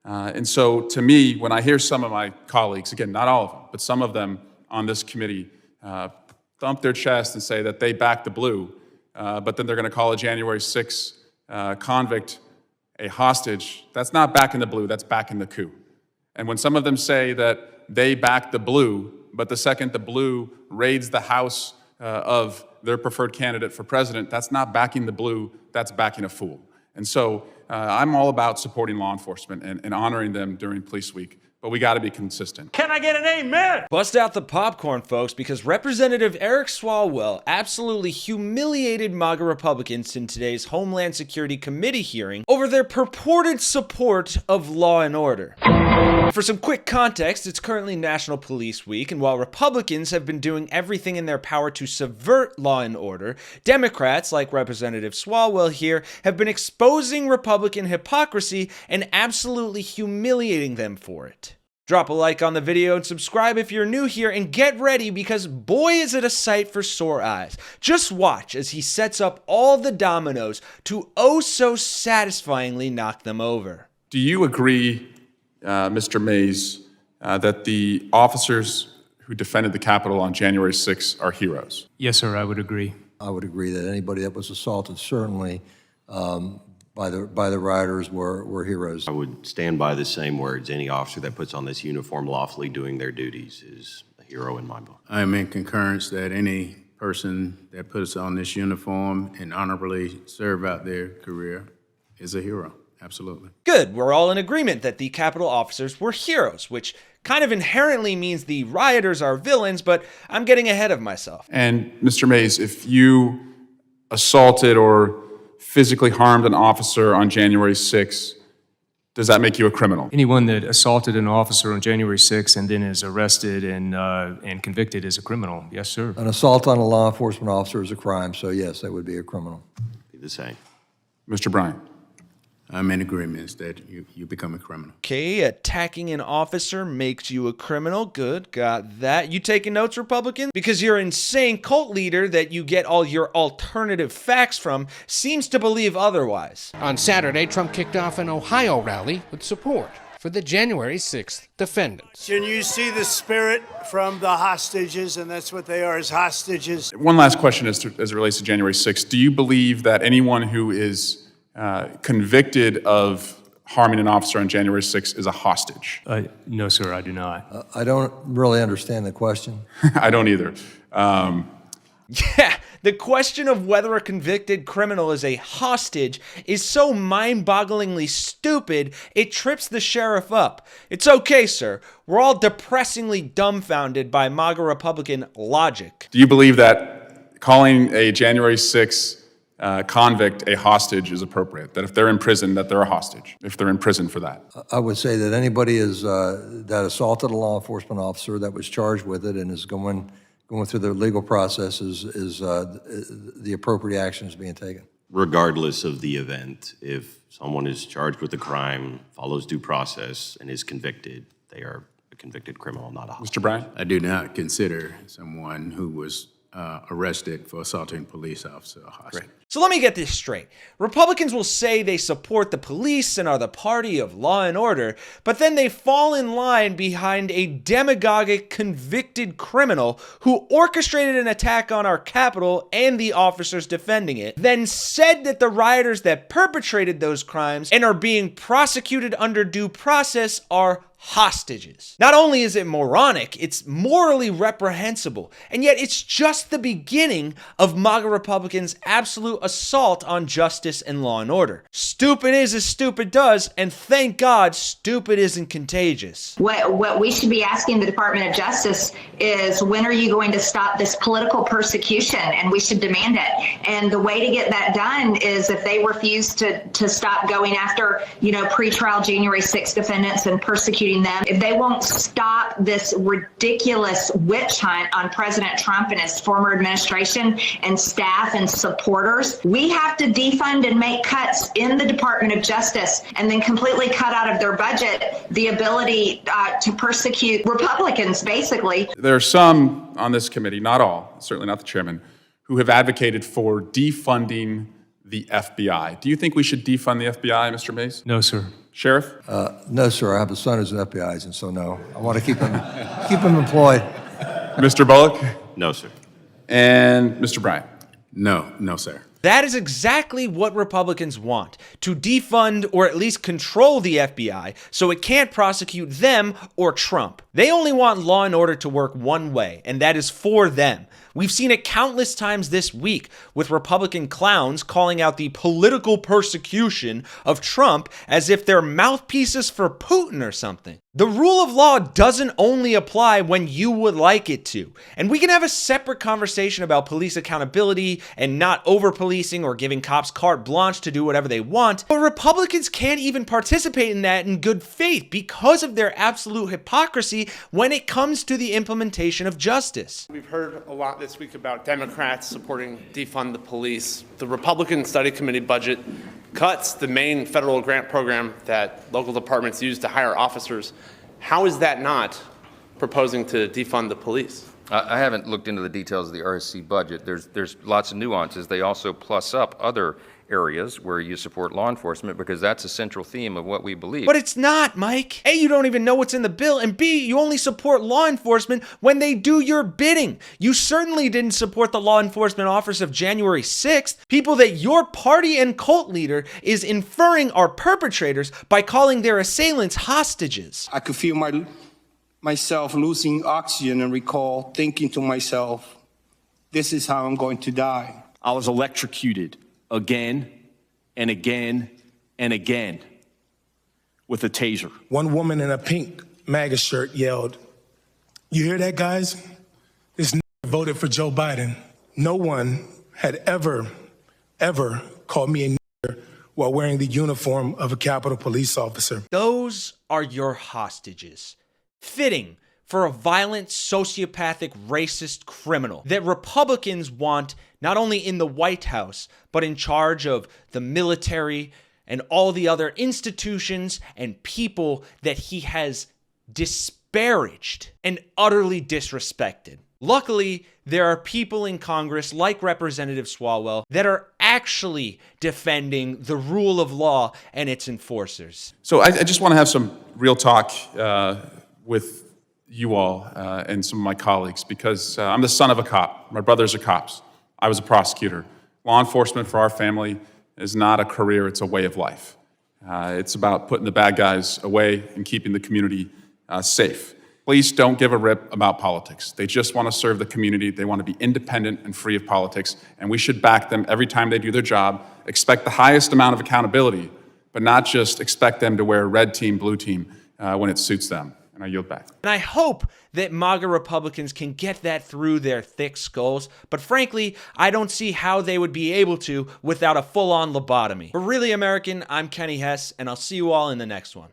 And so to me, when I hear some of my colleagues, again, not all of them, but some of them on this committee thump their chest and say that they back the blue, but then they're going to call a January 6th convict a hostage, that's not backing the blue, that's backing the coup. And when some of them say that they back the blue, but the second the blue raids the house of their preferred candidate for president, that's not backing the blue, that's backing a fool. And so I'm all about supporting law enforcement and honoring them during Police Week, but we got to be consistent. Can I get an amen? Bust out the popcorn, folks, because Representative Eric Swalwell absolutely humiliated MAGA Republicans in today's Homeland Security Committee hearing over their purported support of law and order. For some quick context, it's currently National Police Week, and while Republicans have been doing everything in their power to subvert law and order, Democrats, like Representative Swalwell here, have been exposing Republican hypocrisy and absolutely humiliating them for it. Drop a like on the video and subscribe if you're new here, and get ready because boy is it a sight for sore eyes. Just watch as he sets up all the dominoes to oh so satisfyingly knock them over. Do you agree, Mr. Mays, that the officers who defended the Capitol on January 6th are heroes? Yes, sir, I would agree. I would agree that anybody that was assaulted, certainly by the rioters, were heroes. I would stand by the same words. Any officer that puts on this uniform lawfully doing their duties is a hero in my book. I am in concurrence that any person that puts on this uniform and honorably serve out their career is a hero. Absolutely. Good, we're all in agreement that the Capitol officers were heroes, which kind of inherently means the rioters are villains, but I'm getting ahead of myself. And Mr. Mays, if you assaulted or physically harmed an officer on January 6th, does that make you a criminal? Anyone that assaulted an officer on January 6th and then is arrested and convicted is a criminal. Yes, sir. An assault on a law enforcement officer is a crime, so yes, that would be a criminal. Be the same. Mr. Bryant. I'm in agreement that you become a criminal. Okay, attacking an officer makes you a criminal. Good, got that. You taking notes, Republicans? Because your insane cult leader that you get all your alternative facts from seems to believe otherwise. On Saturday, Trump kicked off an Ohio rally with support for the January 6th defendants. Can you see the spirit from the hostages? And that's what they are, as hostages. One last question as it relates to January 6th. Do you believe that anyone who is convicted of harming an officer on January 6th is a hostage? No, sir, I do not. I don't really understand the question. I don't either. Yeah, the question of whether a convicted criminal is a hostage is so mind-bogglingly stupid, it trips the sheriff up. It's okay, sir. We're all depressingly dumbfounded by MAGA Republican logic. Do you believe that calling a January 6th convict a hostage is appropriate? That if they're in prison, that they're a hostage, if they're in prison for that? I would say that anybody that assaulted a law enforcement officer that was charged with it and is going through the legal process is the appropriate action is being taken. Regardless of the event, if someone is charged with a crime, follows due process, and is convicted, they are a convicted criminal, not a hostage. Mr. Bryant? I do not consider someone who was arrested for assaulting a police officer a hostage. Great. So let me get this straight. Republicans will say they support the police and are the party of law and order, but then they fall in line behind a demagogic convicted criminal who orchestrated an attack on our Capitol and the officers defending it, then said that the rioters that perpetrated those crimes and are being prosecuted under due process are hostages. Not only is it moronic, it's morally reprehensible, and yet it's just the beginning of MAGA Republicans' absolute assault on justice and law and order. Stupid is as stupid does, and thank God stupid isn't contagious. What we should be asking the Department of Justice is, when are you going to stop this political persecution? And we should demand it. And the way to get that done is if they refuse to stop going after, pretrial January 6th defendants and persecuting them, if they won't stop this ridiculous witch hunt on President Trump and his former administration and staff and supporters, we have to defund and make cuts in the Department of Justice and then completely cut out of their budget the ability to persecute Republicans, basically. There are some on this committee, not all, certainly not the chairman, who have advocated for defunding the FBI. Do you think we should defund the FBI, Mr. Mays? No, sir. Sheriff? No, sir, I have a son who's an FBI agent, so no. I want to keep him employed. Mr. Bullock? No, sir. And Mr. Bryant? No, sir. That is exactly what Republicans want, to defund or at least control the FBI so it can't prosecute them or Trump. They only want law and order to work one way, and that is for them. We've seen it countless times this week with Republican clowns calling out the political persecution of Trump as if they're mouthpieces for Putin or something. The rule of law doesn't only apply when you would like it to. And we can have a separate conversation about police accountability and not over-policing or giving cops carte blanche to do whatever they want. But Republicans can't even participate in that in good faith because of their absolute hypocrisy when it comes to the implementation of justice. We've heard a lot this week about Democrats supporting defund the police. The Republican Study Committee budget cuts the main federal grant program that local departments use to hire officers. How is that not proposing to defund the police? I haven't looked into the details of the RSC budget. There's lots of nuances. They also plus up other areas where you support law enforcement because that's a central theme of what we believe. But it's not, Mike. A, you don't even know what's in the bill, and B, you only support law enforcement when they do your bidding. You certainly didn't support the law enforcement officers of January 6th, people that your party and cult leader is inferring are perpetrators by calling their assailants hostages. I could feel myself losing oxygen and recall thinking to myself, this is how I'm going to die. I was electrocuted again and again and again with a taser. One woman in a pink MAGA shirt yelled, "You hear that, guys? This voted for Joe Biden." No one had ever called me a while wearing the uniform of a Capitol Police officer. Those are your hostages. Fitting for a violent, sociopathic, racist criminal that Republicans want not only in the White House, but in charge of the military and all the other institutions and people that he has disparaged and utterly disrespected. Luckily, there are people in Congress like Representative Swalwell that are actually defending the rule of law and its enforcers. So I just want to have some real talk with you all and some of my colleagues because I'm the son of a cop. My brothers are cops. I was a prosecutor. Law enforcement for our family is not a career, it's a way of life. It's about putting the bad guys away and keeping the community safe. Police don't give a rip about politics. They just want to serve the community. They want to be independent and free of politics, and we should back them every time they do their job, expect the highest amount of accountability, but not just expect them to wear red team, blue team when it suits them. And I yield back. And I hope that MAGA Republicans can get that through their thick skulls, but frankly, I don't see how they would be able to without a full-on lobotomy. For Really American, I'm Kenny Hesse, and I'll see you all in the next one.